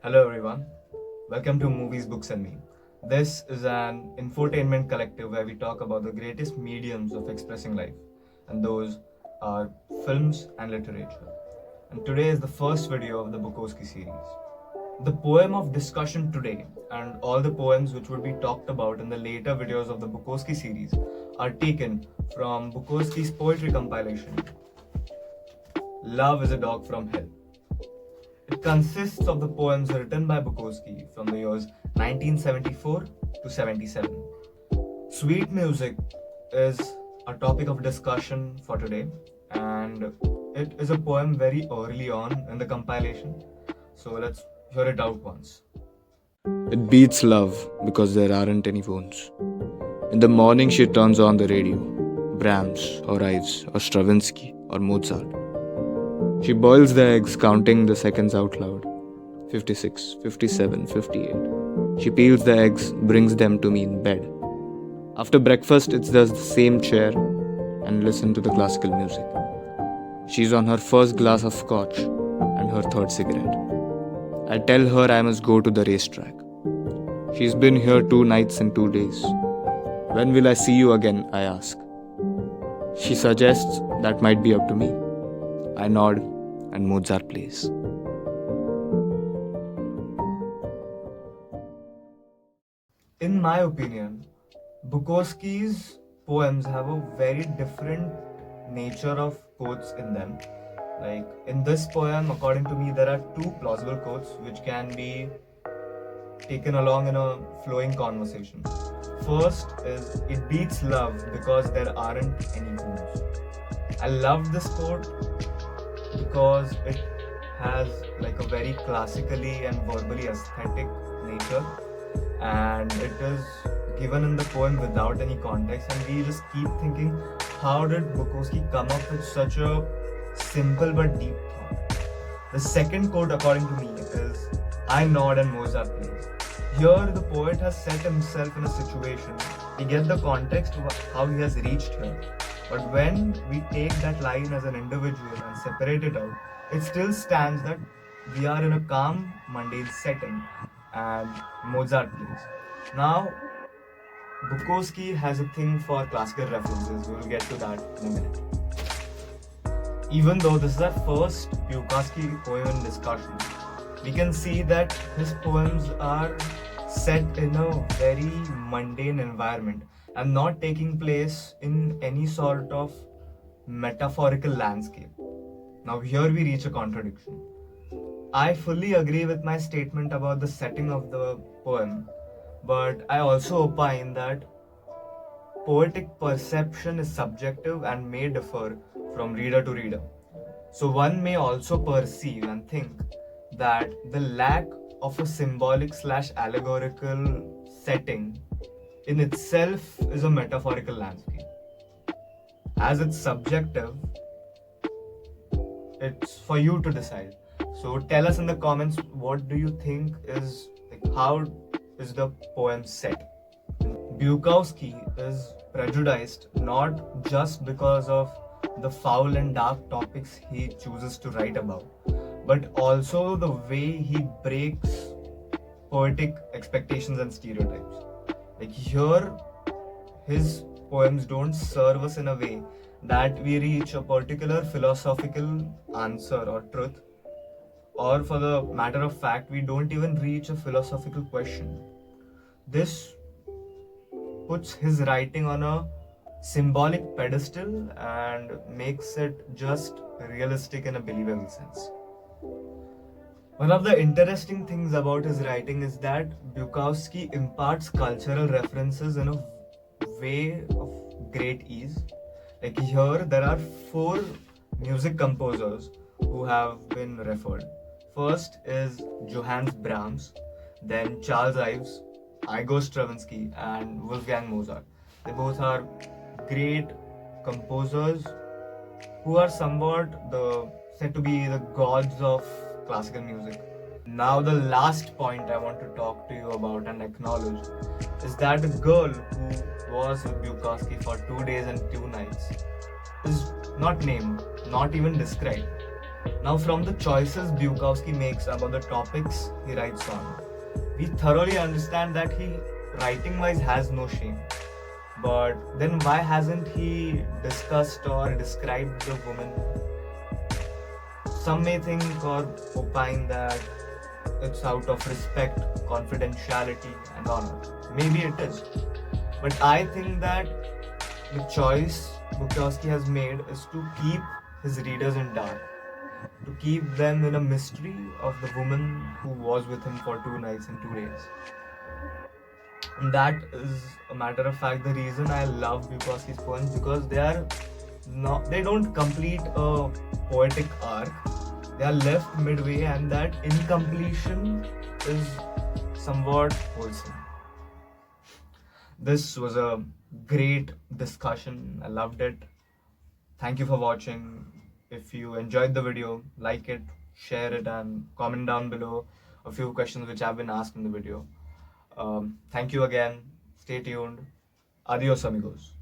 Hello everyone, welcome to Movies, Books and Me. This is an infotainment collective where we talk about the greatest mediums of expressing life, and those are films and literature. And today is the first video of the Bukowski series. The poem of discussion today and all the poems which would be talked about in the later videos of the Bukowski series are taken from Bukowski's poetry compilation, Love is a Dog from Hell. It consists of the poems written by Bukowski from the years 1974 to 77. Sweet music is a topic of discussion for today, and it is a poem very early on in the compilation. So let's hear it out once. It beats love because there aren't any phones. In the morning, she turns on the radio, Brahms or Ives or Stravinsky or Mozart. She boils the eggs, counting the seconds out loud 56, 57, 58. She peels the eggs, brings them to me in bed. After breakfast, it's just the same chair and listen to the classical music. She's on her first glass of scotch and her third cigarette. I tell her I must go to the racetrack. She's been here 2 nights and 2 days. When will I see you again? I ask. She suggests that might be up to me. I nod and Mozart plays. In my opinion, Bukowski's poems have a very different nature of quotes in them. Like in this poem, according to me, there are 2 plausible quotes which can be taken along in a flowing conversation. First is, it beats love because there aren't any phones. I love this quote because it has like a very classically and verbally aesthetic nature, and it is given in the poem without any context, and we just keep thinking, how did Bukowski come up with such a simple but deep thought? The second quote, according to me, is, I nod and Mozart plays. Here the poet has set himself in a situation. We get the context of how he has reached here, but when we take that line as an individual and separate it out, it still stands that we are in a calm, mundane setting and Mozart plays. Now, Bukowski has a thing for classical references. We will get to that in a minute. Even though this is our first Bukowski poem in discussion, we can see that his poems are set in a very mundane environment and not taking place in any sort of metaphorical landscape. Now, here we reach a contradiction. I fully agree with my statement about the setting of the poem, but I also opine that poetic perception is subjective and may differ from reader to reader. So one may also perceive and think that the lack of a symbolic / allegorical setting in itself is a metaphorical landscape. As it's subjective, it's for you to decide. So tell us in the comments, what do you think is, like, how is the poem set? Bukowski is prejudiced not just because of the foul and dark topics he chooses to write about, but also the way he breaks poetic expectations and stereotypes. Like here, his poems don't serve us in a way that we reach a particular philosophical answer or truth, or for the matter of fact, we don't even reach a philosophical question. This puts his writing on a symbolic pedestal and makes it just realistic in a believable sense. One of the interesting things about his writing is that Bukowski imparts cultural references in a way of great ease. Like here, there are 4 music composers who have been referred. First is Johannes Brahms, then Charles Ives, Igor Stravinsky, and Wolfgang Mozart. They both are great composers who are somewhat said to be the gods of classical music. Now, the last point I want to talk to you about and acknowledge is that the girl who was with Bukowski for 2 days and 2 nights is not named, not even described. Now, from the choices Bukowski makes about the topics he writes on, we thoroughly understand that he, writing wise, has no shame. But then, why hasn't he discussed or described the woman? Some may think or opine that it's out of respect, confidentiality, and honor. Maybe it is. But I think that the choice Bukowski has made is to keep his readers in dark, to keep them in a mystery of the woman who was with him for 2 nights and 2 days. And that is a matter of fact the reason I love Bukowski's poems, because they don't complete a poetic arc. They are left midway, and that incompletion is somewhat wholesome. This was a great discussion. I loved it. Thank you for watching. If you enjoyed the video, like it, share it, and comment down below a few questions which have been asked in the video. Thank you again. Stay tuned. Adios, amigos.